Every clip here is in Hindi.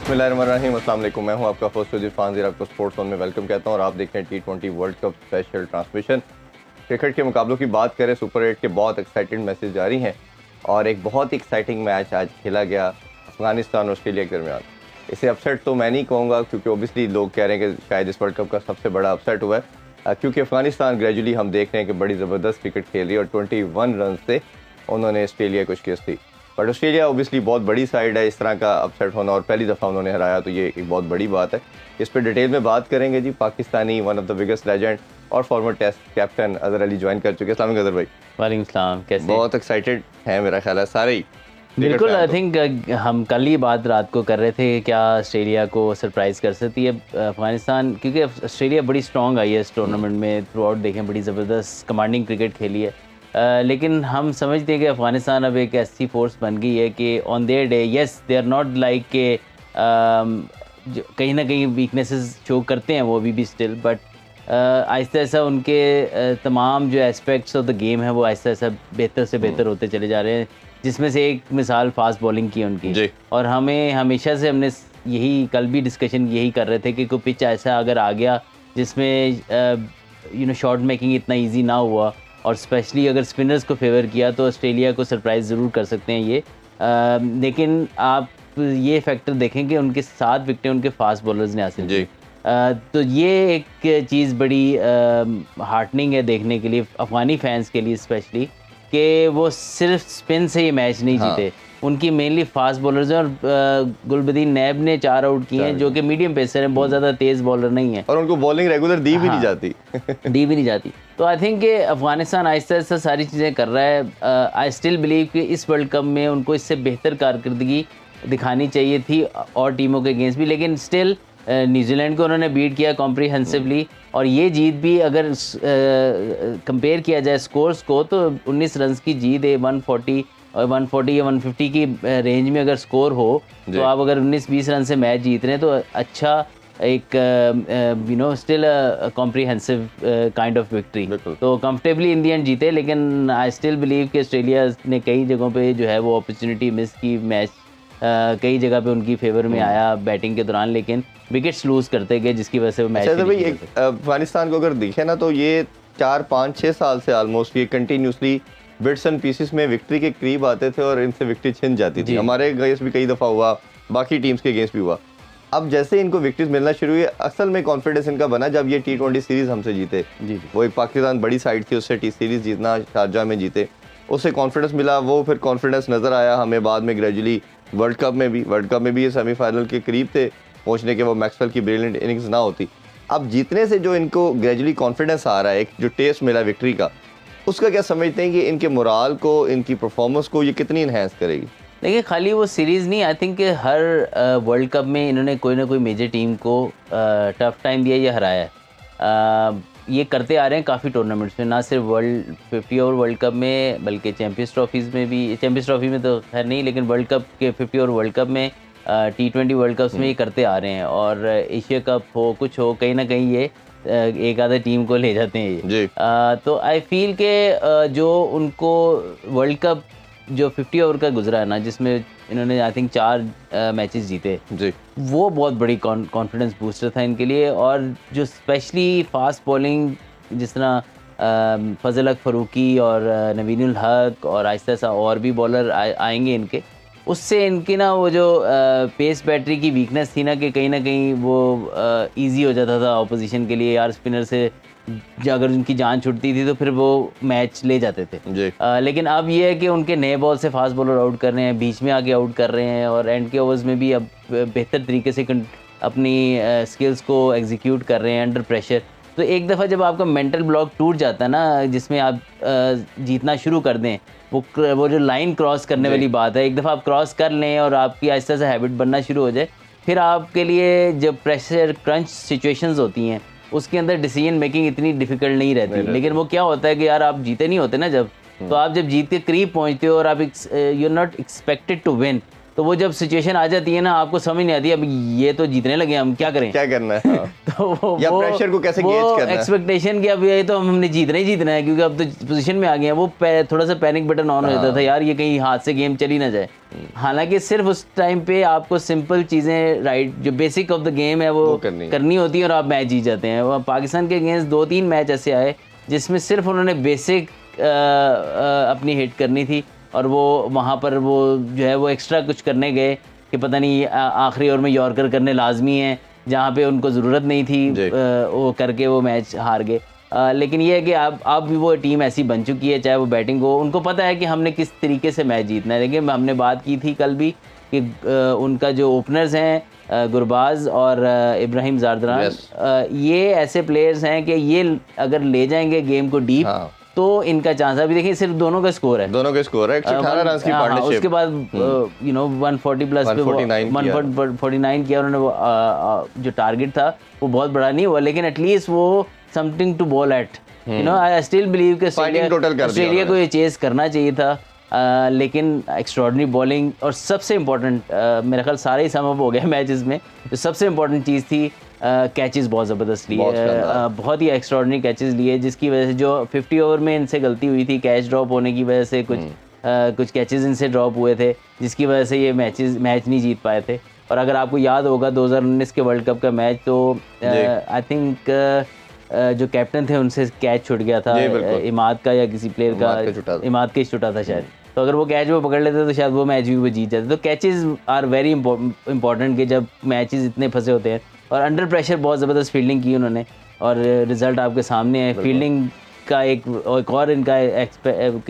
बिस्मिल्लाहिर्रहमानिर्रहीम, अस्सलाम वालेकुम। मैं हूं आपका होस्ट इरफान ज़ीर, आपको स्पोर्ट्स ऑन में वेलकम कहता हूं और आप देख रहे हैं T20 world cup special transmission. Cricket के मुकाबलों की बात करें, सुपर 8 के बहुत एक्साइटेड मैसेज जारी हैं और एक बहुत ही एक्साइटिंग मैच आज खेला गया अफगानिस्तान और ऑस्ट्रेलिया के दरमियान। इसे अपसेट तो मैं नहीं कहूँगा, क्योंकि ओबियसली लोग कह रहे हैं कि शायद इस वर्ल्ड कप का सबसे बड़ा अपसेट हुआ है, क्योंकि अफगानिस्तान ग्रेजुअली हम देख रहे हैं कि बड़ी ज़बरदस्त क्रिकेट खेल रही है और 21 रन से उन्होंने ऑस्ट्रेलिया को शिकस्त दी। बट ऑस्ट्रेलिया ओबियसली बहुत बड़ी साइड है, इस तरह का अपसेट होना और पहली दफ़ा उन्होंने हराया, तो ये एक बहुत बड़ी बात है। इस पर डिटेल में बात करेंगे जी। Pakistani one of the biggest legend और former test captain Azhar Ali join कर चुके हैं। अस्सलाम वालेकुम अजहर भाई। वालेकुम सलाम, कैसे? बहुत एक्साइटेड हैं मेरा ख्याल है सारे ही। बिल्कुल, आई थिंक हम कल ही बात रात को कर रहे थे क्या ऑस्ट्रेलिया को सरप्राइज़ कर सकती है अफगानिस्तान, क्योंकि ऑस्ट्रेलिया बड़ी स्ट्रॉन्ग आई है इस टूर्नामेंट में। थ्रू आउट देखें बड़ी ज़बरदस्त कमांडिंग क्रिकेट खेली है, लेकिन हम समझते हैं कि अफ़गानिस्तान अब एक ऐसी फोर्स बन गई है कि on their day yes they are not like के कहीं ना कहीं वीकनेसेस शो करते हैं वो अभी भी स्टिल, बट आहिस्ता आहिस्ता उनके तमाम जो एस्पेक्ट्स ऑफ द गेम है वो आहिस्ता आहिस्ता बेहतर से बेहतर होते चले जा रहे हैं, जिसमें से एक मिसाल फास्ट बॉलिंग की उनकी। और हमें हमेशा से हमने यही कल भी डिस्कशन यही कर रहे थे कि कोई पिच ऐसा अगर आ गया जिसमें शॉट मेकिंग इतना ईजी ना हुआ और स्पेशली अगर स्पिनर्स को फेवर किया तो ऑस्ट्रेलिया को सरप्राइज़ ज़रूर कर सकते हैं ये। लेकिन आप ये फैक्टर देखें कि उनके 7 विकेटें उनके फास्ट बॉलर्स ने हासिल की, तो ये एक चीज़ बड़ी हार्टनिंग है देखने के लिए, अफ़गानी फैंस के लिए स्पेशली, कि वो सिर्फ स्पिन से ही मैच नहीं जीते। उनकी मेनली फास्ट बॉलर्स हैं और गुलबदीन नैब ने 4 आउट किए हैं, जो कि मीडियम पेसर हैं, बहुत ज़्यादा तेज़ बॉलर नहीं है और उनको बॉलिंग रेगुलर दी भी नहीं जाती दी भी नहीं जाती। तो आई थिंक कि अफगानिस्तान आहिस्ता आहिस्ता सारी चीज़ें कर रहा है। आई स्टिल बिलीव कि इस वर्ल्ड कप में उनको इससे बेहतर कारकर्दगी दिखानी चाहिए थी और टीमों के अगेंस्ट भी, लेकिन स्टिल न्यूजीलैंड को उन्होंने बीट किया कॉम्प्रिहेंसिवली। और ये जीत भी अगर कंपेयर किया जाए स्कोर्स को तो 19 रन की जीत है, 140 या 150 की रेंज में अगर स्कोर हो तो आप अगर 19-20 रन से मैच जीत रहे हैं तो अच्छा एक still comprehensive kind of victory. तो कंफर्टेबली इन दी एंड जीते, लेकिन आई स्टिल बिलीव कि ऑस्ट्रेलिया ने कई जगहों पे जो है वो अपॉर्चुनिटी मिस की। मैच कई जगह पे उनकी फेवर में आया बैटिंग के दौरान, लेकिन विकेट्स लूज करते गए जिसकी वजह से वो मैच। अफगानिस्तान को अगर देखें ना तो ये 4-5-6 साल से ऑलमोस्ट ये कंटिन्यूसली बिट्स एंड पीसेस में विक्ट्री के करीब आते थे और इनसे विक्ट्री छिन जाती थी। हमारे अगेंस्ट भी कई दफ़ा हुआ, बाकी टीम्स के अगेंस्ट भी हुआ। अब जैसे इनको विक्ट्रीज मिलना शुरू हुई, असल में कॉन्फिडेंस इनका बना जब ये T20 सीरीज़ हमसे जीते। वो एक पाकिस्तान बड़ी साइड थी, उससे टी सीरीज़ जीतना, शारजाह में जीते, उससे कॉन्फिडेंस मिला। वो फिर कॉन्फिडेंस नज़र आया हमें बाद में ग्रेजुअली वर्ल्ड कप में भी ये सेमीफाइनल के करीब थे पहुंचने के, वो मैक्सवेल की ब्रिलियंट इनिंग्स ना होती। अब जीतने से जो इनको ग्रेजुअली कॉन्फिडेंस आ रहा है, एक जो टेस्ट मिला विक्ट्री का, उसका क्या समझते हैं कि इनके मोराल को, इनकी परफॉर्मेंस को ये कितनी इन्हेंस करेगी? देखिए, खाली वो सीरीज़ नहीं, I think her world cup में इन्होंने कोई ना कोई मेजर टीम को टफ टाइम दिया या हराया है। ये करते आ रहे हैं काफ़ी टूर्नामेंट्स में, ना सिर्फ 50 ओवर वर्ल्ड कप में बल्कि चैम्पियंस ट्रॉफीज़ में भी। चैम्पियंस ट्रॉफी में तो खैर नहीं, लेकिन वर्ल्ड कप के 50 ओवर वर्ल्ड कप में, T20 वर्ल्ड कप्स में ये करते आ रहे हैं। और एशिया कप हो कुछ हो, कहीं ना कहीं ये एक आधा टीम को ले जाते हैं ये। तो आई फील के जो उनको वर्ल्ड कप जो 50 ओवर का गुजरा है ना, जिसमें इन्होंने आई थिंक 4 मैचेस जीते जी, वो बहुत बड़ी कॉन्फिडेंस बूस्टर था इनके लिए। और जो स्पेशली फास्ट बॉलिंग, जिस तरह फजल हक फ़रूकी और नवीनुल हक और आहिस्ता आहिस्ता और भी बॉलर आएंगे इनके, उससे इनकी ना वो जो पेस बैटरी की वीकनेस थी ना, कि कहीं ना कहीं वो इजी हो जाता था ऑपोजिशन के लिए। यार स्पिनर से अगर उनकी जान छुटती थी तो फिर वो मैच ले जाते थे। लेकिन अब ये है कि उनके नए बॉल से फास्ट बॉलर आउट कर रहे हैं, बीच में आके आउट कर रहे हैं, और एंड के ओवर्स में भी अब बेहतर तरीके से अपनी स्किल्स को एग्जीक्यूट कर रहे हैं अंडर प्रेशर। तो एक दफ़ा जब आपका मेंटल ब्लॉक टूट जाता है ना, जिसमें आप जीतना शुरू कर दें, वो जो लाइन क्रॉस करने वाली बात है, एक दफ़ा आप क्रॉस कर लें और आपकी आहिस्ता से हैबिट बनना शुरू हो जाए, फिर आपके लिए जब प्रेशर क्रंच सिचुएशंस होती हैं उसके अंदर डिसीजन मेकिंग इतनी डिफिकल्ट नहीं रहती। लेकिन वो क्या होता है कि यार आप जीते नहीं होते ना जब, तो आप जब जीत के करीब पहुंचते हो और आप you are not expected to win, तो वो जब सिचुएशन आ जाती है ना, आपको समझ नहीं आती अब ये तो जीतने लगे, हम क्या करें, क्या करना है। हाँ। तो या प्रेशर को कैसे गेज करना है, एक्सपेक्टेशन कि अब ये तो हमने जीतना ही जीतना है क्योंकि अब तो पोजीशन में आ गए हैं, वो थोड़ा सा पैनिक बटन ऑन हो जाता था, यार ये कहीं हाथ से गेम चली ना जाए। हालांकि सिर्फ उस टाइम पे आपको सिंपल चीज़ें, राइट, जो बेसिक ऑफ द गेम है वो करनी होती है और आप मैच जीत जाते हैं। पाकिस्तान के अगेंस्ट 2-3 मैच ऐसे आए जिसमें सिर्फ उन्होंने बेसिक अपनी हिट करनी थी और वो वहाँ पर वो जो है वो एक्स्ट्रा कुछ करने गए कि पता नहीं आखिरी ओवर में यॉर्कर करने लाजमी है, जहाँ पे उनको ज़रूरत नहीं थी, वो करके वो मैच हार गए। लेकिन ये है कि अब भी वो टीम ऐसी बन चुकी है, चाहे वो बैटिंग हो, उनको पता है कि हमने किस तरीके से मैच जीतना है। देखिए हमने बात की थी कल भी कि उनका जो ओपनर्स हैं गुरबाज और इब्राहिम ज़ारदान, ये ऐसे प्लेयर्स हैं कि ये अगर ले जाएंगे गेम को डीप, हाँ, तो इनका चांस, अभी देखिए सिर्फ दोनों का स्कोर है, 118 रन की पार्टनरशिप, उसके बाद 140 प्लस पे 149 किया उन्होंने। वो जो टारगेट था वो बहुत बड़ा नहीं हुआ, लेकिन एटलीस्ट वो something to bowl at, I still believe कि ऑस्ट्रेलिया को ये चेस करना चाहिए था। लेकिन एक्स्ट्रॉर्डनरी बॉलिंग और सबसे इम्पोर्टेंट, मेरा ख्याल सारे ही सम अप हो गए मैचेस में, जो सबसे इम्पोर्टेंट चीज़ थी कैचेस बहुत ज़बरदस्त लिए, बहुत ही एक्स्ट्रॉर्डनरी कैचेस लिए, जिसकी वजह से जो 50 ओवर में इनसे गलती हुई थी, कैच ड्रॉप होने की वजह से कुछ कैचेस इनसे ड्रॉप हुए थे, जिसकी वजह से ये मैच नहीं जीत पाए थे। और अगर आपको याद होगा 2019 के वर्ल्ड कप का मैच, तो आई थिंक जो कैप्टन थे उनसे कैच छूट गया था, इमाद का या किसी प्लेयर का, इमाद का ही छूटा था शायद, तो अगर वो कैच वो पकड़ लेते तो शायद वो मैच भी वो जीत जाते। तो कैचेस आर वेरी इंपॉर्टेंट कि जब मैचेस इतने फंसे होते हैं, और अंडर प्रेशर बहुत ज़बरदस्त फील्डिंग की उन्होंने और रिजल्ट आपके सामने है। फील्डिंग का एक और इनका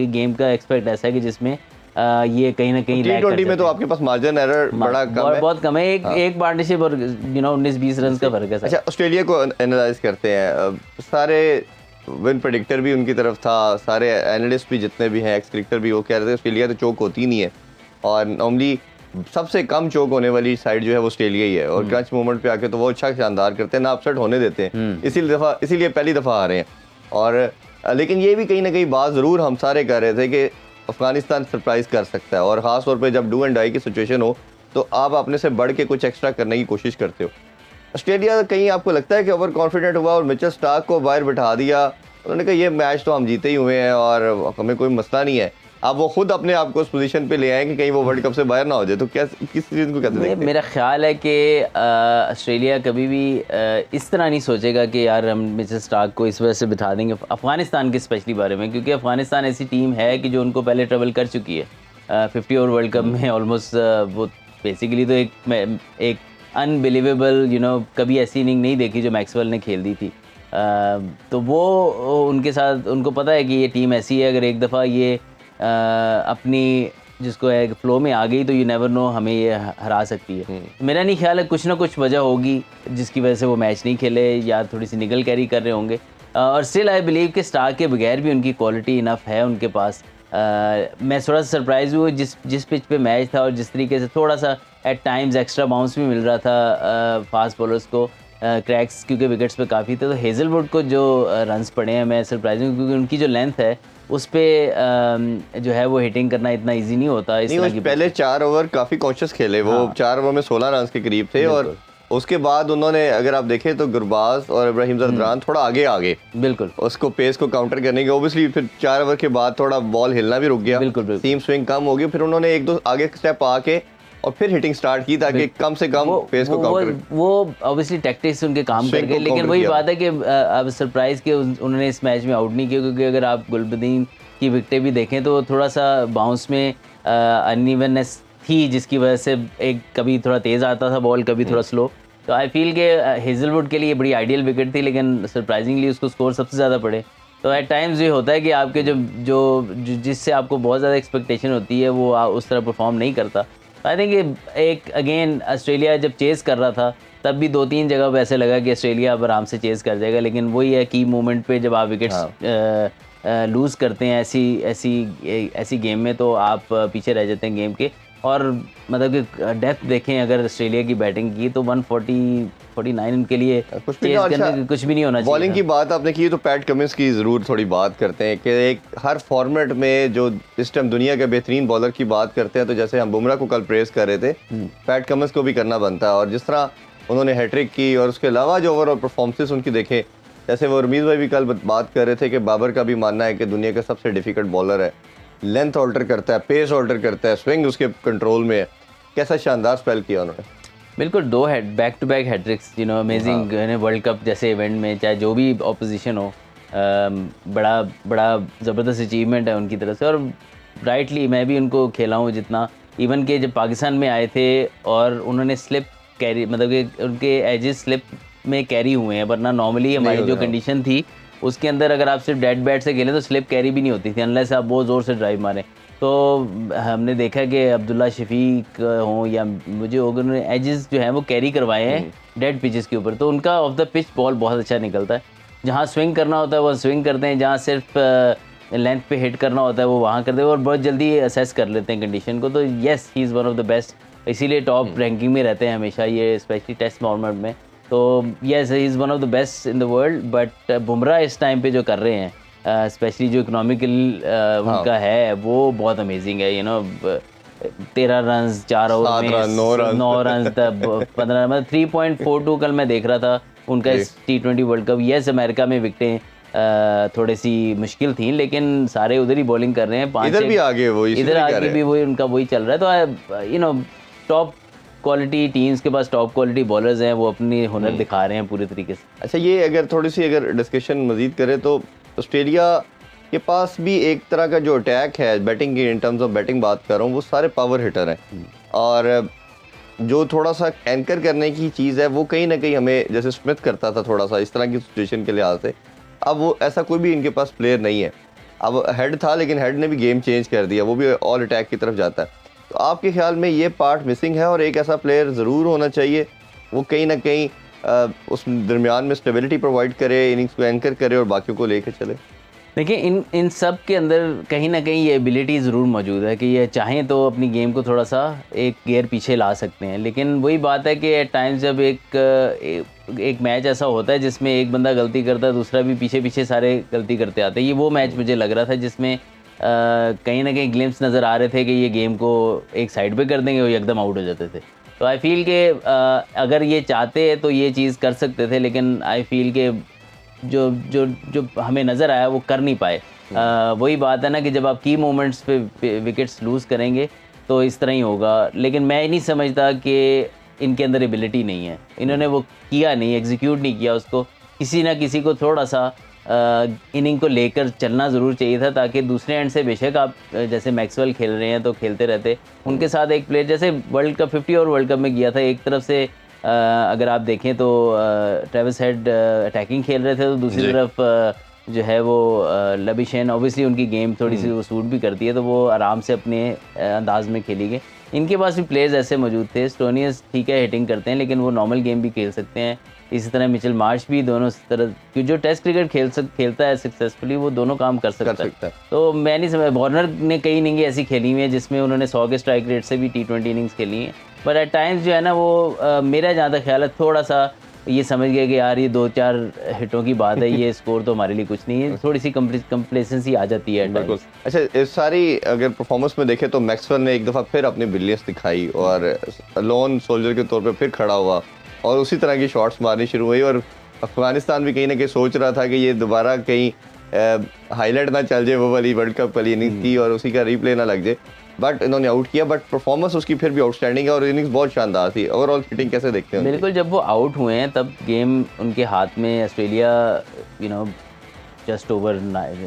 गेम का एक्सपेक्ट ऐसा है कि जिसमें ये कहीं ना कहीं T20 में तो आपके पास मार्जिन एरर बड़ा कम है, बहुत कम है, एक पार्टनरशिप और 19-20 रन का फर्क है। अच्छा, ऑस्ट्रेलिया को एनालाइज करते हैं, सारे विन प्रेडिक्टर भी उनकी तरफ था, सारे एनालिस्ट भी जितने भी हैं, एक्स क्रिकेटर भी, वो कह रहे थे ऑस्ट्रेलिया तो चोक होती नहीं है, और नॉर्मली सबसे कम चोक होने वाली साइड जो है वो ऑस्ट्रेलिया ही है, और क्रंच मोमेंट पे आके तो वो अच्छा शानदार करते हैं, ना अपसेट होने देते हैं, इसीलिए पहली दफ़ा आ रहे हैं। और लेकिन ये भी कहीं ना कहीं बात ज़रूर हम सारे कह रहे थे कि अफगानिस्तान सरप्राइज कर सकता है, और ख़ास तौर पे जब डू एंड डाई की सिचुएशन हो तो आप अपने से बढ़ के कुछ एक्स्ट्रा करने की कोशिश करते हो। ऑस्ट्रेलिया कहीं आपको लगता है कि ओवर कॉन्फिडेंट हुआ और मिचेल स्टार्क को बाहर बिठा दिया, उन्होंने कहा ये मैच तो हम जीते ही हुए हैं और हमें कोई मसला नहीं है, अब वो खुद अपने आप को उस पोजीशन पे ले आए कि कहीं वो वर्ल्ड कप से बाहर ना हो जाए, तो क्या किस चीज़ को कहते देखते हैं? मेरा ख्याल है कि ऑस्ट्रेलिया कभी भी इस तरह नहीं सोचेगा कि यार हम मिचेल स्टार्क को इस वजह से बिठा देंगे अफगानिस्तान के स्पेशली बारे में, क्योंकि अफगानिस्तान ऐसी टीम है कि जो उनको पहले ट्रेवल कर चुकी है 50 ओवर वर्ल्ड कप में ऑलमोस्ट। वो बेसिकली तो एक अनबिलीवेबल कभी ऐसी इनिंग नहीं देखी जो मैक्सवेल ने खेल दी थी। तो वो उनके साथ उनको पता है कि ये टीम ऐसी है, अगर एक दफ़ा ये अपनी जिसको है फ्लो में आ गई तो यू नेवर नो हमें ये हरा सकती है। मेरा नहीं ख्याल है, कुछ ना कुछ वजह होगी जिसकी वजह से वो मैच नहीं खेले, या थोड़ी सी निगल कैरी कर रहे होंगे, और स्टिल आई बिलीव कि स्टार्क के बगैर भी उनकी क्वालिटी इनफ है उनके पास। मैं थोड़ा सा सरप्राइज हुआ जिस पिच पे मैच था और जिस तरीके से थोड़ा सा एट टाइम्स एक्स्ट्रा बाउंस भी मिल रहा था फास्ट बॉलर्स को, क्रैक्स क्योंकि विकेट्स पे काफ़ी थे, तो हेजलवुड को जो रन्स पड़े हैं मैं सरप्राइज हूँ, क्योंकि उनकी जो लेंथ है उस पर जो है वो हिटिंग करना इतना इजी नहीं होता। इस तरह की पहले 4 ओवर काफ़ी कॉन्शियस खेले वो, 4 ओवर में 16 रन के करीब थे, और उसके बाद उन्होंने अगर आप देखें तो गुरबाज और इब्राहिम ज़रदान थोड़ा आगे बिल्कुल उसको पेस को काउंटर करने के, ओबियसली फिर 4 ओवर के बाद थोड़ा बॉल हिलना भी रुक गया, बिल्कुल सीम स्विंग कम हो गई, फिर उन्होंने 1-2 आगे स्टेप आके और फिर हिटिंग स्टार्ट की ताकि कम से कम पेस को काउंटर। वो ऑब्वियसली टैक्टिक्स उनके काम कर गए, लेकिन वही बात है कि अब सरप्राइज के उन्होंने इस मैच में आउट नहीं किया, क्योंकि अगर आप गुलबदीन की विकेटें भी देखें तो थोड़ा सा बाउंस में अनइवननेस थी, जिसकी वजह से एक कभी थोड़ा तेज़ आता था बॉल, कभी थोड़ा स्लो। तो आई फील के हेजलवुड के लिए बड़ी आइडियल विकेट थी, लेकिन सरप्राइजिंगली उसको स्कोर सबसे ज़्यादा पड़े। तो एट टाइम्स ये होता है कि आपके जो जिससे आपको बहुत ज़्यादा एक्सपेक्टेशन होती है वो उस तरह परफॉर्म नहीं करता। आई थिंक एक अगेन ऑस्ट्रेलिया जब चेज़ कर रहा था तब भी 2-3 जगह पे ऐसे लगा कि ऑस्ट्रेलिया अब आराम से चेज़ कर जाएगा, लेकिन वही है की मोमेंट पे जब आप विकेट्स लूज़ करते हैं ऐसी गेम में, तो आप पीछे रह जाते हैं गेम के। और मतलब कि डेप्थ देखें अगर ऑस्ट्रेलिया की बैटिंग की तो 149 उनके लिए कुछ भी चेज अच्छा, करने कुछ भी नहीं होना चाहिए। बॉलिंग की बात आपने की तो पैट कमिंस की ज़रूर थोड़ी बात करते हैं कि एक हर फॉर्मेट में जो इस टाइम दुनिया के बेहतरीन बॉलर की बात करते हैं, तो जैसे हम बुमराह को कल प्रेस कर रहे थे, पैट कमिंस को भी करना बनता है। और जिस तरह उन्होंने हैट्रिक की और उसके अलावा जो ओवरऑल परफॉर्मेंसेस उनकी देखें, जैसे वो रमीज़ भाई भी कल बात कर रहे थे कि बाबर का भी मानना है कि दुनिया का सबसे डिफिकल्ट बॉलर है, लेंथ ऑल्टर करता है, पेस ऑल्टर करता है, स्विंग उसके कंट्रोल में है। कैसा शानदार स्पेल किया उन्होंने। बिल्कुल, दो back to back hat tricks, amazing world cup जैसे इवेंट में, चाहे जो भी ऑपोजिशन हो, बड़ा बड़ा ज़बरदस्त अचीवमेंट है उनकी तरफ से। और राइटली मैं भी उनको खेला हूँ जितना, इवन के जब पाकिस्तान में आए थे और उन्होंने स्लिप कैरी, मतलब कि उनके एजेस स्लिप में कैरी हुए हैं, वरना नॉर्मली हमारी जो कंडीशन थी उसके अंदर अगर आप सिर्फ डेड बैट से खेलें तो स्लिप कैरी भी नहीं होती थी अनलेस आप बहुत ज़ोर से ड्राइव मारें। तो हमने देखा कि अब्दुल्ला शफीक हों या मुझे होगा, उन्होंने एजेस जो हैं वो कैरी करवाए हैं डेड पिचेस के ऊपर, तो उनका ऑफ द पिच बॉल बहुत अच्छा निकलता है। जहाँ स्विंग करना होता है वो स्विंग करते हैं, जहाँ सिर्फ लेंथ पे हिट करना होता है वो वहाँ करते हैं, और बहुत जल्दी असेस कर लेते हैं कंडीशन को। तो yes, he is one of the best, इसीलिए टॉप रैंकिंग में रहते हैं हमेशा ये, स्पेशली टेस्ट फॉर्मेट में। तो yes, he is one of the best in the world. But Bumrah इस टाइम पे जो कर रहे हैं, स्पेशली जो इकोनॉमिकल उनका है वो बहुत अमेजिंग है। 13 रन 4 ओवर में, 9 रन 15, मतलब 3.42 कल मैं देख रहा था उनका इस T20 world cup. Yes, America में विकेटें थोड़ी सी मुश्किल थी, लेकिन सारे उधर ही बॉलिंग कर रहे हैं, इधर भी आगे वो इधर आगे भी वही उनका वही चल रहा है। तो टॉप क्वालिटी टीम्स के पास टॉप क्वालिटी बॉलर्स हैं, वो अपनी हुनर दिखा रहे हैं पूरे तरीके से। अच्छा, ये अगर थोड़ी सी अगर डिस्कशन मजीद करें तो ऑस्ट्रेलिया के पास भी एक तरह का जो अटैक है बैटिंग की, इन टर्म्स ऑफ बैटिंग बात कर रहा हूँ, वो सारे पावर हिटर हैं। और जो थोड़ा सा एंकर करने की चीज़ है वो कहीं ना कहीं हमें, जैसे स्मिथ करता था थोड़ा सा इस तरह की सिचुएशन के लिहाज से, अब वो ऐसा कोई भी इनके पास प्लेयर नहीं है। अब हेड था लेकिन हेड ने भी गेम चेंज कर दिया, वो भी ऑल अटैक की तरफ जाता है। तो आपके ख्याल में ये पार्ट मिसिंग है और एक ऐसा प्लेयर ज़रूर होना चाहिए वो कहीं ना कहीं उस दरमियान में स्टेबिलिटी प्रोवाइड करे, इनिंग्स को एंकर करे और बाकियों को लेकर चले। देखिए, इन सब के अंदर कहीं ना कहीं ये एबिलिटी ज़रूर मौजूद है कि ये चाहें तो अपनी गेम को थोड़ा सा एक गियर पीछे ला सकते हैं। लेकिन वही बात है कि एट टाइम्स जब एक मैच ऐसा होता है जिसमें एक बंदा गलती करता है, दूसरा भी पीछे पीछे सारे गलती करते आते हैं। ये वो मैच मुझे लग रहा था जिसमें कहीं ना कहीं ग्लिम्स नज़र आ रहे थे कि ये गेम को एक साइड पे कर देंगे और एकदम आउट हो जाते थे। तो आई फील के अगर ये चाहते हैं तो ये चीज़ कर सकते थे, लेकिन आई फील के जो जो जो हमें नज़र आया वो कर नहीं पाए। वही बात है ना कि जब आप की मोमेंट्स पे विकेट्स लूज़ करेंगे तो इस तरह ही होगा। लेकिन मैं नहीं समझता कि इनके अंदर एबिलिटी नहीं है, इन्होंने वो किया नहीं, एग्जीक्यूट नहीं किया उसको। किसी ना किसी को थोड़ा सा इनिंग को लेकर चलना ज़रूर चाहिए था, ताकि दूसरे एंड से बेशक आप जैसे मैक्सवेल खेल रहे हैं तो खेलते रहते, उनके साथ एक प्लेयर जैसे वर्ल्ड कप 50 और वर्ल्ड कप में किया था, एक तरफ से अगर आप देखें तो ट्रेविस हेड अटैकिंग खेल रहे थे, तो दूसरी तरफ जो है वो लबिशेन, ऑब्वियसली उनकी गेम थोड़ी सी वो सूट भी करती है, तो वो आराम से अपने अंदाज में खेली गई। इनके पास भी प्लेयर्स ऐसे मौजूद थे। स्टोनियस ठीक है हिटिंग करते हैं, लेकिन वो नॉर्मल गेम भी खेल सकते हैं। इसी तरह मिचेल मार्श भी, दोनों तरह कि जो टेस्ट क्रिकेट खेलता है सक्सेसफुली, वो दोनों काम कर सकता है। तो मैं नहीं समझ, वार्नर ने कई इनिंग ऐसी खेली हुई है जिसमें उन्होंने 100 के स्ट्राइक रेट से भी T20 इनिंग्स खेली हैं, बट एट टाइम्स जो है ना वो मेरा जहाँ तक ख्याल है थोड़ा सा ये समझ गए कि यार ये 2-4 हिटों की बात है, ये स्कोर तो हमारे लिए कुछ नहीं है, थोड़ी सी कंप्लेसेंसी आ जाती है। बिल्कुल। अच्छा, इस सारी अगर परफॉर्मेंस में देखें तो मैक्सवेल ने एक दफ़ा फिर अपनी ब्रिलियंस दिखाई और लोन सोल्जर के तौर पे फिर खड़ा हुआ और उसी तरह की शॉट्स मारनी शुरू हुई। और अफगानिस्तान भी कहीं ना कहीं सोच रहा था कि ये दोबारा कहीं हाईलाइट ना चल जाए वो वाली वर्ल्ड कप वाली इनिंग्स की और उसी का रीप्ले ना लग जाए, बट इन्होंने आउट किया। बट परफॉर्मेंस उसकी फिर भी आउटस्टैंडिंग है और इनिंग्स बहुत शानदार थी। ओवरऑल हिटिंग कैसे देखते हैं? बिल्कुल, जब वो आउट हुए हैं तब गेम उनके हाथ में, Australia just over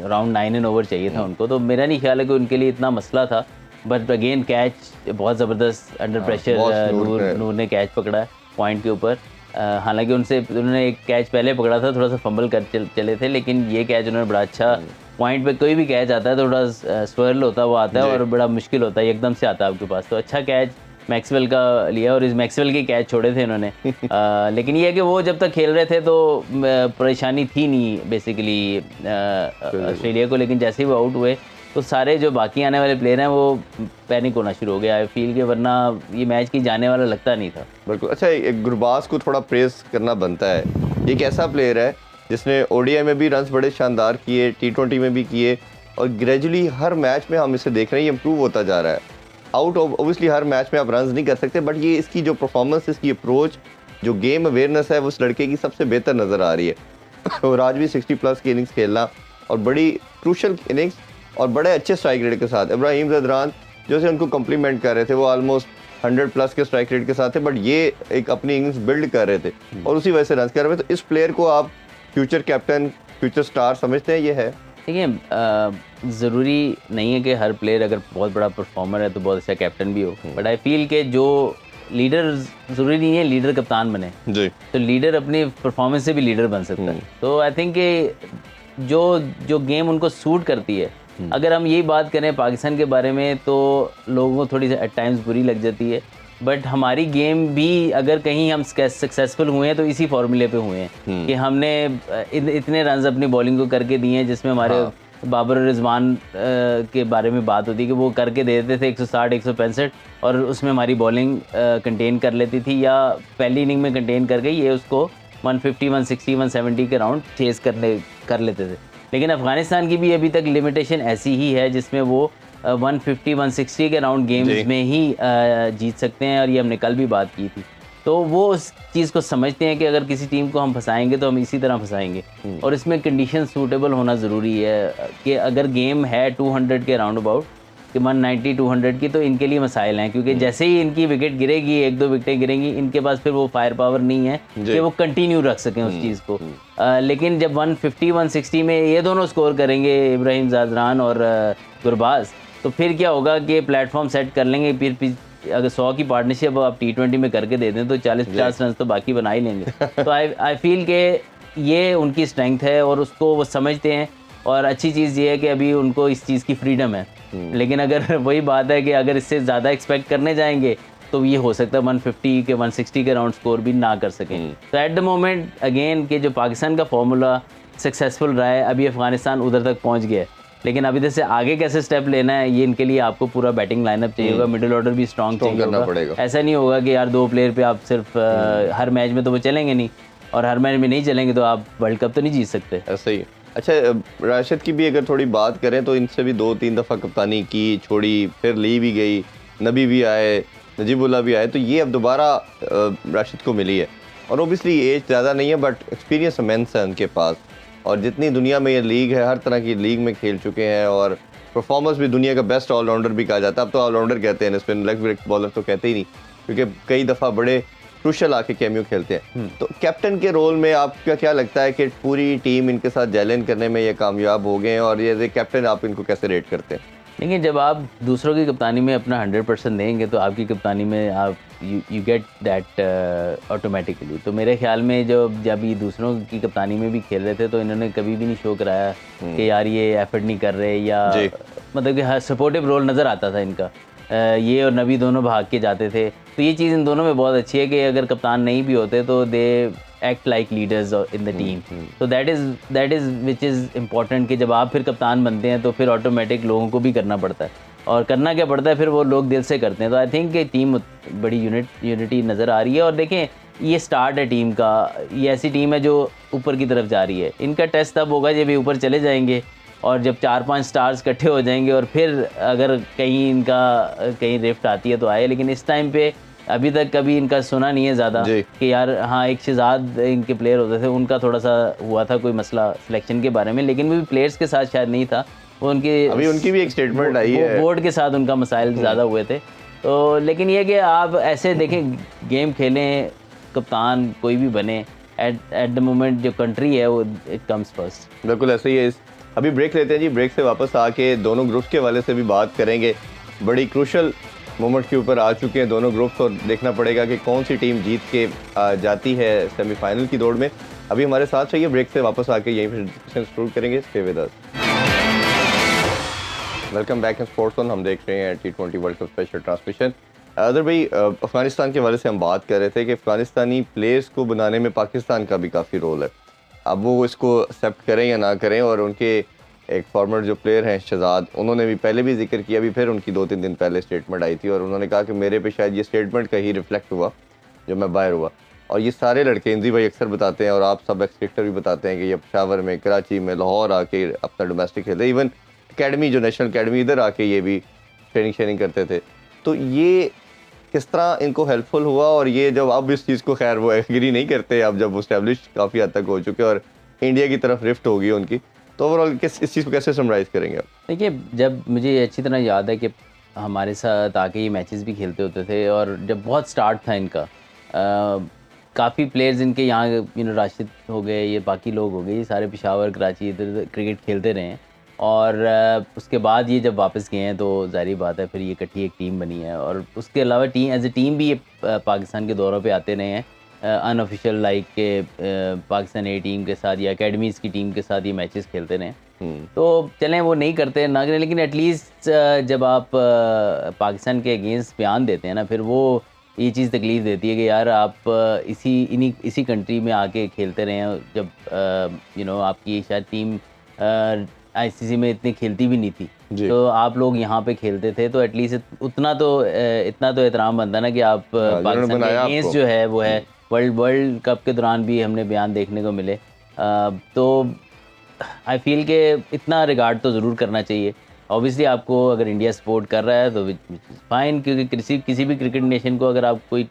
around 9 and over चाहिए था उनको, तो मेरा नहीं ख्याल है कि उनके लिए इतना मसला था। बट अगेन कैच बहुत ज़बरदस्त अंडर प्रेशर नूर ने कैच पकड़ा पॉइंट के ऊपर। हालांकि उन्होंने एक कैच पहले पकड़ा था, थोड़ा सा फंबल कर चले थे, लेकिन ये कैच उन्होंने बड़ा अच्छा पॉइंट पे, कोई भी कैच आता है थोड़ा स्वर्ल होता है वो आता है और बड़ा मुश्किल होता है एकदम से आता है आपके पास, तो अच्छा कैच मैक्सवेल का लिया और इस मैक्सवेल के कैच छोड़े थे इन्होंने। लेकिन ये है कि वो जब तक खेल रहे थे तो परेशानी थी नहीं बेसिकली ऑस्ट्रेलिया को, लेकिन जैसे ही वो आउट हुए तो सारे जो बाकी आने वाले प्लेयर हैं वो पैनिक होना शुरू हो गया है फील के, वरना ये मैच की जाने वाला लगता नहीं था। बिल्कुल। अच्छा, एक गुरबाज को थोड़ा प्रेस करना बनता है। ये एक ऐसा प्लेयर है जिसने ओडीआई में भी रन्स बड़े शानदार किए, टी20 में भी किए, और ग्रेजुअली हर मैच में हम इसे देख रहे हैं ये इम्प्रूव होता जा रहा है। आउट ऑब्वियसली हर मैच में आप रन्स नहीं कर सकते, बट ये इसकी जो परफॉर्मेंस, इसकी अप्रोच, जो गेम अवेयरनेस है, वो उस लड़के की सबसे बेहतर नज़र आ रही है। और आज भी 60+ की इनिंग्स खेलना और बड़ी क्रूशल इनिंग्स और बड़े अच्छे स्ट्राइक रेट के साथ। इब्राहिम ज़दरान जो से उनको कम्प्लीमेंट कर रहे थे, वो ऑलमोस्ट 100+ के स्ट्राइक रेट के साथ थे, बट ये एक अपनी इनिंग्स बिल्ड कर रहे थे और उसी वजह से रन कर रहे थे। तो इस प्लेयर को आप फ्यूचर कैप्टन, फ्यूचर स्टार समझते हैं? ये है, देखिए ज़रूरी नहीं है कि हर प्लेयर अगर बहुत बड़ा परफॉर्मर है तो बहुत अच्छा कैप्टन भी हो, बट आई फील के जो लीडर, ज़रूरी नहीं है लीडर कप्तान बने जी, तो लीडर अपनी परफॉर्मेंस से भी लीडर बन सकता है। तो आई थिंक कि जो गेम उनको सूट करती है, अगर हम यही बात करें पाकिस्तान के बारे में तो लोगों को थोड़ी एट टाइम्स बुरी लग जाती है, बट हमारी गेम भी अगर कहीं हम सक्सेसफुल हुए हैं तो इसी फॉर्मूले पे हुए हैं कि हमने इतने रन्स अपनी बॉलिंग को करके दिए हैं, जिसमें हमारे बाबर और रिजवान के बारे में बात होती है कि वो करके दे देते थे 160 165 और उसमें हमारी बॉलिंग कंटेन कर लेती थी, या पहली इनिंग में कंटेन कर गई, ये उसको 150 160 170 के राउंड चेस कर लेते थे। लेकिन अफ़गानिस्तान की भी अभी तक लिमिटेशन ऐसी ही है जिसमें वो 150 160 के राउंड गेम्स में ही जीत सकते हैं, और ये हमने कल भी बात की थी। तो वो उस चीज़ को समझते हैं कि अगर किसी टीम को हम फंसाएंगे तो हम इसी तरह फंसाएंगे, और इसमें कंडीशन सूटेबल होना ज़रूरी है कि अगर गेम है 200 के राउंड अबाउट कि 190 200 की, तो इनके लिए मसाइल हैं, क्योंकि जैसे ही इनकी विकेट गिरेगी, 1-2 विकेटें गिरेंगी, इनके पास फिर वो फायर पावर नहीं है कि वो कंटिन्यू रख सकें उस चीज़ को। लेकिन जब 150 160 में ये दोनों स्कोर करेंगे, इब्राहिम ज़दरान और गुरबाज, तो फिर क्या होगा कि प्लेटफॉर्म सेट कर लेंगे। फिर अगर 100 की पार्टनरशिप आप टी20 में करके दे दें तो 40-50 रन तो बाकी बना ही लेंगे। तो आई फील के ये उनकी स्ट्रेंथ है और उसको वो समझते हैं, और अच्छी चीज़ ये है कि अभी उनको इस चीज़ की फ्रीडम है। लेकिन अगर वही बात है कि अगर इससे ज़्यादा एक्सपेक्ट करने जाएंगे तो ये हो सकता है 150 के 160 के राउंड स्कोर भी ना कर सकें। तो एट द मोमेंट अगेन कि जो पाकिस्तान का फॉर्मूला सक्सेसफुल रहा है, अभी अफगानिस्तान उधर तक पहुंच गया है, लेकिन अभी जैसे आगे कैसे स्टेप लेना है, ये इनके लिए आपको पूरा बैटिंग लाइनअप चाहिए होगा, मिडिल ऑर्डर भी स्ट्रॉन्ग चाहिए होगा। ऐसा नहीं होगा कि यार 2 प्लेयर पे आप सिर्फ हर मैच में तो वो चलेंगे नहीं, और हर मैच में नहीं चलेंगे तो आप वर्ल्ड कप तो नहीं जीत सकते। ऐसा ही। अच्छा, राशिद की भी अगर थोड़ी बात करें तो इनसे भी 2-3 दफ़ा कप्तानी की, छोड़ी, फिर ली भी गई, नबी भी आए, नजीबुल्लाह भी आए, तो ये अब दोबारा राशिद को मिली है। और ओबियसली एज ज़्यादा नहीं है, बट एक्सपीरियंस इमेंस है उनके पास, और जितनी दुनिया में ये लीग है, हर तरह की लीग में खेल चुके हैं, और परफॉर्मेंस भी दुनिया का बेस्ट ऑलराउंडर भी कहा जाता है। अब तो ऑलराउंडर कहते हैं, स्पिन लेग ब्रेक बॉलर तो कहते ही नहीं, क्योंकि कई दफ़ा बड़े क्रूशल आके कैमियो खेलते हैं। तो कैप्टन के रोल में आपका क्या लगता है कि पूरी टीम इनके साथ जैलेन करने में ये कामयाब हो गए हैं, और ये कैप्टन आप इनको कैसे रेट करते हैं? देखिए, जब आप दूसरों की कप्तानी में अपना 100% देंगे तो आपकी कप्तानी में आप यू गेट दैट ऑटोमेटिकली। तो मेरे ख्याल में जब ये दूसरों की कप्तानी में भी खेल रहे थे तो इन्होंने कभी भी नहीं शो कराया कि यार ये एफर्ट नहीं कर रहे, या मतलब कि सपोर्टिव रोल नज़र आता था इनका। ये और नबी दोनों भाग के जाते थे, तो ये चीज़ इन दोनों में बहुत अच्छी है कि अगर कप्तान नहीं भी होते तो they act like leaders in the team. तो that is which is important कि जब आप फिर कप्तान बनते हैं तो फिर ऑटोमेटिक लोगों को भी करना पड़ता है, और करना क्या पड़ता है, फिर वो लोग दिल से करते हैं। तो आई थिंक कि टीम बड़ी यूनिटी नज़र आ रही है, और देखें ये स्टार्ट है टीम का, ये ऐसी टीम है जो ऊपर की तरफ जा रही है। इनका टेस्ट तब होगा जब ये ऊपर चले जाएंगे, और जब 4-5 स्टार्स इकट्ठे हो जाएंगे, और फिर अगर कहीं रिफ्ट आती है तो आए। लेकिन इस टाइम पे अभी तक कभी इनका सुना नहीं है ज़्यादा कि यार हाँ, एक शहजाद इनके प्लेयर होते थे, उनका थोड़ा सा हुआ था कोई मसला सिलेक्शन के बारे में, लेकिन वो भी प्लेयर्स के साथ शायद नहीं था, वो उनकी भी एक स्टेटमेंट आई है, बोर्ड के साथ उनका मसाइल ज़्यादा हुए थे। तो लेकिन ये कि आप ऐसे देखें, गेम खेलें, कप्तान कोई भी बने, एट द मोमेंट जो कंट्री है वो इट कम्स फर्स्ट। बिल्कुल ऐसे ही है। अभी ब्रेक लेते हैं जी, ब्रेक से वापस आके दोनों ग्रुप्स के वाले से भी बात करेंगे। बड़ी क्रूशल मोमेंट के ऊपर आ चुके हैं दोनों ग्रुप्स, और देखना पड़ेगा कि कौन सी टीम जीत के जाती है सेमीफाइनल की दौड़ में। अभी हमारे साथ चाहिए, ब्रेक से वापस आके यहीं पर डिस्कशन शुरू करेंगे। Stay with us. Welcome back in sports on. हम देख रहे हैं T20 world cup special transmission. Other भाई, अफगानिस्तान के वाले से हम बात कर रहे थे कि अफगानिस्तानी प्लेयर्स को बनाने में पाकिस्तान का भी काफ़ी रोल है। अब वो इसको एक्सेप्ट करें या ना करें, और उनके एक फॉर्मर जो प्लेयर हैं शहजाद, उन्होंने भी पहले भी जिक्र किया, अभी फिर उनकी 2-3 दिन पहले स्टेटमेंट आई थी और उन्होंने कहा कि मेरे पे शायद ये स्टेटमेंट का ही रिफ्लेक्ट हुआ जब मैं बाहर हुआ। और ये सारे लड़के इंद्री भाई अक्सर बताते हैं और आप सब एक्सपेक्टर भी बताते हैं कि ये पेशावर में, कराची में, लाहौर आके अपना डोमेस्टिक खेलते, इवन अकेडमी जो नेशनल अकेडमी इधर आके ये भी ट्रेनिंग शेयरिंग करते थे। तो ये किस तरह इनको हेल्पफुल हुआ, और ये जब अब इस चीज़ को खैर वो एग्री नहीं करते, अब जब इस्टेब्लिश काफ़ी हद तक हो चुके और इंडिया की तरफ रिफ्ट होगी उनकी, तो ओवरऑल इस चीज़ को कैसे समराइज़ करेंगे आप? देखिए, जब मुझे अच्छी तरह याद है कि हमारे साथ आके ये मैचेस भी खेलते होते थे और जब बहुत स्टार्ट था इनका, काफ़ी प्लेयर्स इनके यहाँ राशिद हो गए, ये बाकी लोग हो गए, ये सारे पेशावर, कराची इधर क्रिकेट खेलते रहे हैं। और उसके बाद ये जब वापस गए हैं तो ज़ाहिर बात है फिर ये इकट्ठी एक टीम बनी है। और उसके अलावा टीम एज ए टीम भी ये पाकिस्तान के दौरों पे आते रहे हैं, अनऑफिशियल लाइक के पाकिस्तान ए टीम के साथ या अकेडमीज़ की टीम के साथ ये मैचेस खेलते रहे। तो चलें वो नहीं करते ना करें, लेकिन एटलीस्ट जब आप पाकिस्तान के अगेंस्ट बयान देते हैं ना, फिर वो ये चीज़ तकलीफ़ देती है कि यार आप इसी कंट्री में आके खेलते रहे हैं, जब आपकी शायद टीम आईसीसी में इतनी खेलती भी नहीं थी, तो आप लोग यहाँ पे खेलते थे, तो एटलीस्ट इतना तो एहतराम बनता ना कि आप पाकिस्तान के अगेंस्ट जो है वो है। वर्ल्ड कप के दौरान भी हमने बयान देखने को मिले, तो आई फील के इतना रिगार्ड तो ज़रूर करना चाहिए। ऑब्वियसली आपको अगर इंडिया सपोर्ट कर रहा है तो फाइन, क्योंकि किसी भी क्रिकेट नेशन को अगर आप कोई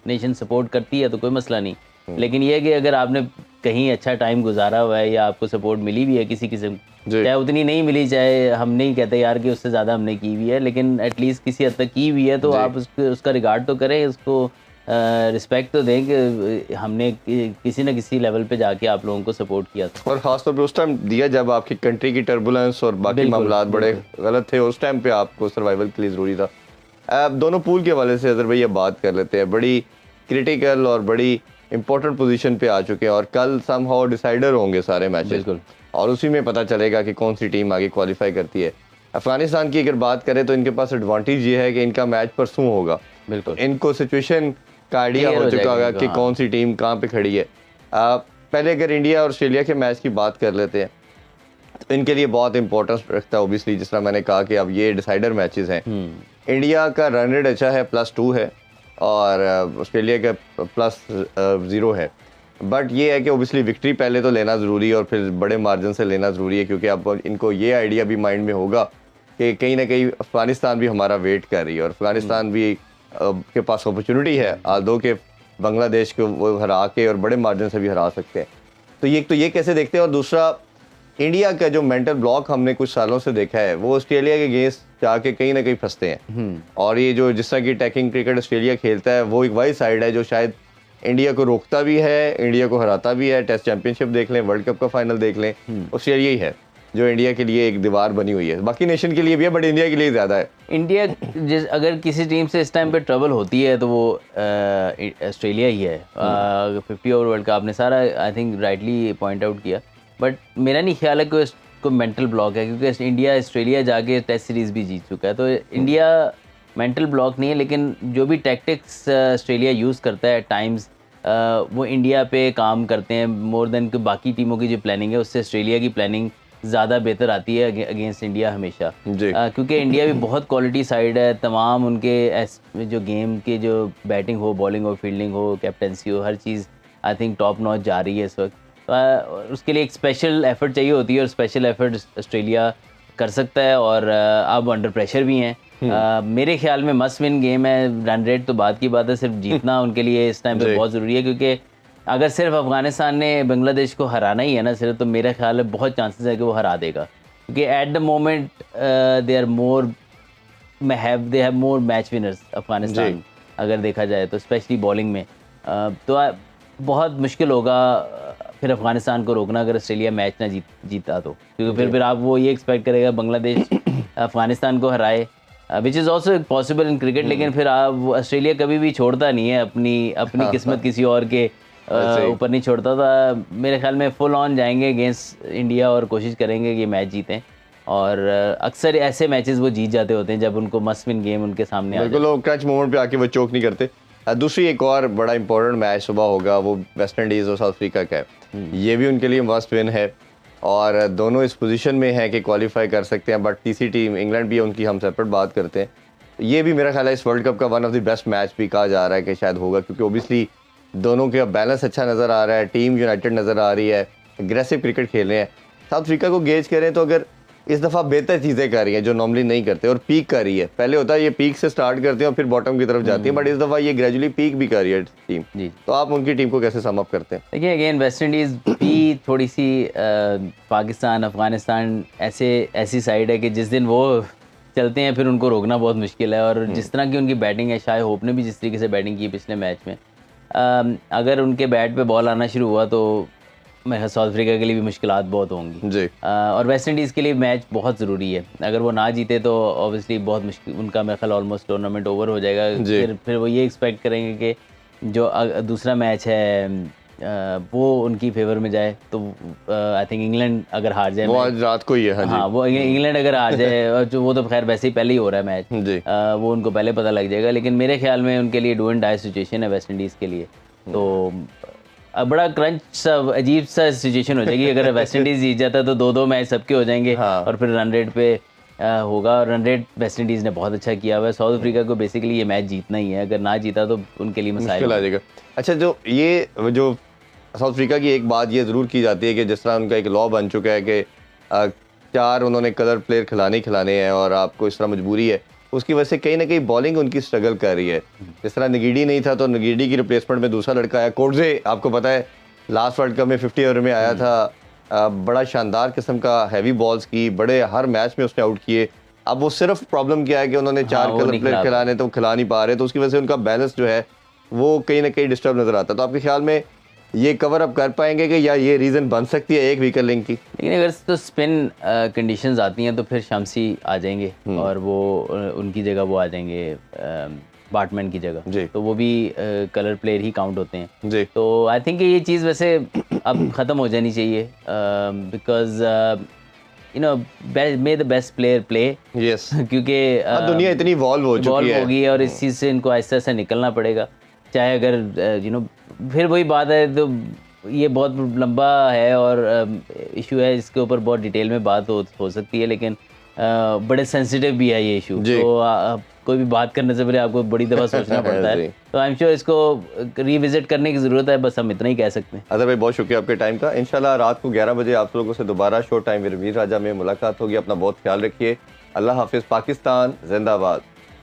नेशन सपोर्ट करती है तो कोई मसला नहीं, लेकिन ये है कि अगर आपने कहीं अच्छा टाइम गुजारा हुआ है या आपको सपोर्ट मिली भी है किसी किस्म, चाहे उतनी नहीं मिली, चाहे हम नहीं कहते यार कि उससे ज़्यादा हमने की हुई है, लेकिन एटलीस्ट किसी हद तक की हुई है, तो आप उसका रिगार्ड तो करें, उसको रिस्पेक्ट तो दें कि हमने किसी न किसी लेवल पे जाके आप लोगों को सपोर्ट किया था। और ख़ास तौर पे उस टाइम दिया जब आपकी कंट्री की टर्बुलेंस और बाकी मामलात बड़े गलत थे, उस टाइम पे आपको सर्वाइवल के लिए ज़रूरी था। अब दोनों पूल के हवाले से अजहर भाई बात कर लेते हैं, बड़ी क्रिटिकल और बड़ी इंपॉर्टेंट पोजीशन पे आ चुके हैं और कल समहाउ डिसाइडर होंगे सारे मैचेस, और उसी में पता चलेगा कि कौन सी टीम आगे क्वालिफाई करती है। अफगानिस्तान की अगर बात करें तो इनके पास एडवांटेज ये है कि इनका मैच परसों होगा, इनको सिचुएशन का आइडिया हो चुका होगा कि कौन सी टीम कहाँ पे खड़ी है। पहले अगर इंडिया और ऑस्ट्रेलिया के मैच की बात कर लेते हैं तो इनके लिए बहुत इंपॉर्टेंस रखता है ओबियसली, जिस तरह मैंने कहा कि अब ये डिसाइडर मैचेस हैं। इंडिया का रन रेट अच्छा है, +2 है, और ऑस्ट्रेलिया का +0 है, बट ये है कि ओबियसली विक्ट्री पहले तो लेना ज़रूरी है और फिर बड़े मार्जिन से लेना ज़रूरी है, क्योंकि अब इनको ये आइडिया भी माइंड में होगा कि कहीं ना कहीं अफगानिस्तान भी हमारा वेट कर रही है और अफगानिस्तान भी के पास अपॉर्चुनिटी है, आदो के बांग्लादेश को वो हरा के और बड़े मार्जिन से भी हरा सकते हैं। तो ये कैसे देखते हैं। और दूसरा, इंडिया का जो मेंटल ब्लॉक हमने कुछ सालों से देखा है, वो ऑस्ट्रेलिया के अगेंस्ट जाके कहीं ना कहीं फंसते हैं, और ये जो जिस तरह की अटैकिंग क्रिकेट ऑस्ट्रेलिया खेलता है, वो एक वही साइड है जो शायद इंडिया को रोकता भी है, इंडिया को हराता भी है। टेस्ट चैंपियनशिप देख लें, वर्ल्ड कप का फाइनल देख लें, ऑस्ट्रेलिया ही है जो इंडिया के लिए एक दीवार बनी हुई है। बाकी नेशन के लिए भी है, बट इंडिया के लिए ज़्यादा है। इंडिया अगर किसी टीम से इस टाइम पे ट्रबल होती है तो वो ऑस्ट्रेलिया ही है। 50 ओवर वर्ल्ड कप आपने सारा I think rightly point out किया, बट मेरा नहीं ख्याल है कि उसको मेंटल ब्लॉक है, क्योंकि इंडिया ऑस्ट्रेलिया जाके टेस्ट सीरीज़ भी जीत चुका है, तो इंडिया मेंटल ब्लॉक नहीं है। लेकिन जो भी टैक्टिक्स ऑस्ट्रेलिया यूज़ करता है टाइम्स, वो इंडिया पे काम करते हैं मोर देन कि बाकी टीमों की जो प्लानिंग है उससे ऑस्ट्रेलिया की प्लानिंग ज़्यादा बेहतर आती है अगेंस्ट इंडिया हमेशा, क्योंकि इंडिया भी बहुत क्वालिटी साइड है। तमाम उनके जो गेम के जो बैटिंग हो, बॉलिंग हो, फील्डिंग हो, कैप्टनसी हो, हर चीज़ आई थिंक टॉप नॉच जा रही है इस वक्त। तो उसके लिए एक स्पेशल एफर्ट चाहिए होती है और स्पेशल एफर्ट ऑस्ट्रेलिया कर सकता है, और अब अंडर प्रेशर भी हैं। मेरे ख्याल में मस्ट विन गेम है। रन रेट तो बात की बात है, सिर्फ जीतना उनके लिए इस टाइम पे बहुत ज़रूरी है, क्योंकि अगर सिर्फ अफगानिस्तान ने बांग्लादेश को हराना ही है ना सिर्फ, तो मेरा ख्याल है बहुत चांसेस है कि वो हरा देगा, क्योंकि at the moment they have more match winners Afghanistan अगर देखा जाए तो, स्पेशली बॉलिंग में। तो बहुत मुश्किल होगा फिर अफगानिस्तान को रोकना अगर ऑस्ट्रेलिया मैच ना जीता तो, क्योंकि फिर आप वो ये एक्सपेक्ट करेगा बांग्लादेश अफगानिस्तान को हराए, which is also possible in cricket. लेकिन फिर आप ऑस्ट्रेलिया कभी भी छोड़ता नहीं है अपनी किस्मत किसी और के ऊपर नहीं छोड़ता था। मेरे ख्याल में फुल ऑन जाएंगे अगेंस्ट इंडिया और कोशिश करेंगे कि मैच जीतें, और अक्सर ऐसे मैचेस वो जीत जाते होते हैं जब उनको मस्ट विन गेम उनके सामने आ जाए। बिल्कुल, वो क्रंच मोमेंट पे आके वो चोक नहीं करते। दूसरी एक और बड़ा इंपॉर्टेंट मैच सुबह होगा, वो वेस्ट इंडीज़ और साउथ अफ्रीका का है। ये भी उनके लिए मस्ट विन है। और दोनों इस पोजीशन में हैं कि क्वालिफाई कर सकते हैं, बट तीसरी टीम इंग्लैंड भी है उनकी, हम सेपरेट बात करते हैं। ये भी मेरा ख्याल है इस वर्ल्ड कप का one of the best match भी कहा जा रहा है कि शायद होगा, क्योंकि ओबियसली दोनों का बैलेंस अच्छा नज़र आ रहा है, टीम यूनाइटेड नज़र आ रही है, एग्रेसिव क्रिकेट खेल रहे हैं। साउथ अफ्रीका को गेज करें तो अगर इस दफ़ा बेहतर चीज़ें कर रही हैं जो नॉर्मली नहीं करते, और पीक कर रही है। पहले होता है ये पीक से स्टार्ट करते हैं और फिर बॉटम की तरफ जाती है, बट इस दफ़ा ये ग्रेजुअली पीक भी कर रही है टीम जी। तो आप उनकी टीम को कैसे सम अप करते हैं? देखिए अगेन वेस्ट इंडीज़ भी थोड़ी सी पाकिस्तान अफगानिस्तान ऐसी साइड है कि जिस दिन वो चलते हैं फिर उनको रोकना बहुत मुश्किल है। और जिस तरह की उनकी बैटिंग है, शायद होप ने भी जिस तरीके से बैटिंग की पिछले मैच में, अगर उनके बैट पे बॉल आना शुरू हुआ तो मैं साउथ अफ्रीका के लिए भी मुश्किलात बहुत होंगी जी। और वेस्ट इंडीज़ के लिए मैच बहुत ज़रूरी है। अगर वो ना जीते तो ऑब्वियसली बहुत मुश्किल, उनका मेरा ख्याल ऑलमोस्ट टूर्नामेंट ओवर हो जाएगा। फिर वो ये एक्सपेक्ट करेंगे कि जो दूसरा मैच है वो उनकी फेवर में जाए। तो आई थिंक इंग्लैंड अगर हार जाए, वो आज रात को ही है। हाँ वो इंग्लैंड अगर हार जाए, और जो वो तो खैर वैसे ही पहले ही हो रहा है मैच, वो उनको पहले पता लग जाएगा। लेकिन मेरे ख्याल में उनके लिए डू एंड डाई सिचुएशन है वेस्ट इंडीज़ के लिए। तो बड़ा क्रंच सा अजीब सा सिचुएशन हो जाएगी। अगर वेस्ट इंडीज़ जीत जाता तो 2-2 मैच सबके हो जाएंगे। हाँ। और फिर रन रेट पे होगा, और रन रेट वेस्ट इंडीज़ ने बहुत अच्छा किया हुआ है। साउथ अफ्रीका को बेसिकली ये मैच जीतना ही है, अगर ना जीता तो उनके लिए मसाइल आ जाएगा। अच्छा, जो साउथ अफ्रीका की एक बात ये ज़रूर की जाती है कि जिस तरह उनका एक लॉ बन चुका है कि 4 उन्होंने कलर प्लेयर खिलाने हैं और आपको इस तरह मजबूरी है, उसकी वजह से कहीं ना कहीं बॉलिंग उनकी स्ट्रगल कर रही है। जिस तरह नगीडी नहीं था तो नगीडी की रिप्लेसमेंट में दूसरा लड़का आया, कोटजे, आपको पता है लास्ट वर्ल्ड कप में 50 ओवर में आया था, बड़ा शानदार किस्म का हैवी बॉल्स की, बड़े हर मैच में उसने आउट किए। अब वो सिर्फ प्रॉब्लम क्या है कि उन्होंने 4 कलर प्लेयर खिलाने तो खिला नहीं पा रहे, तो उसकी वजह से उनका बैलेंस जो है वो कहीं ना कहीं डिस्टर्ब नजर आता है। तो आपके ख्याल में ये कवर अप कर पाएंगे कि या ये रीज़न बन सकती है एक वीकर लिंक की? लेकिन अगर तो स्पिन कंडीशंस आती हैं तो फिर शम्सी आ जाएंगे और वो उनकी जगह वो आ जाएंगे बाटमैन की जगह, तो वो भी कलर प्लेयर ही काउंट होते हैं जी। तो आई थिंक ये चीज़ वैसे अब ख़त्म हो जानी चाहिए, because you know may the best player play. Yes, क्योंकि दुनिया इतनी इवॉल्व हो गई है और इस चीज़ से इनको आहिस्ता आहिस्ता निकलना पड़ेगा। चाहे अगर यू नो फिर वही बात है, तो ये बहुत लंबा है और इशू है, इसके ऊपर बहुत डिटेल में बात हो सकती है, लेकिन बड़े सेंसिटिव भी है ये इशू। तो कोई भी बात करने से पहले आपको बड़ी दफ़ा सोचना पड़ता है। तो आई एम श्योर इसको रिविजिट करने की ज़रूरत है, बस हम इतना ही कह सकते हैं। अदर भाई बहुत शुक्रिया आपके टाइम का। इंशाल्लाह रात को 11 बजे आप लोगों से दोबारा शो टाइम विद वीर राजा में मुलाकात होगी। अपना बहुत ख्याल रखिए। अल्लाह हाफिज़। पाकिस्तान जिंदाबाद।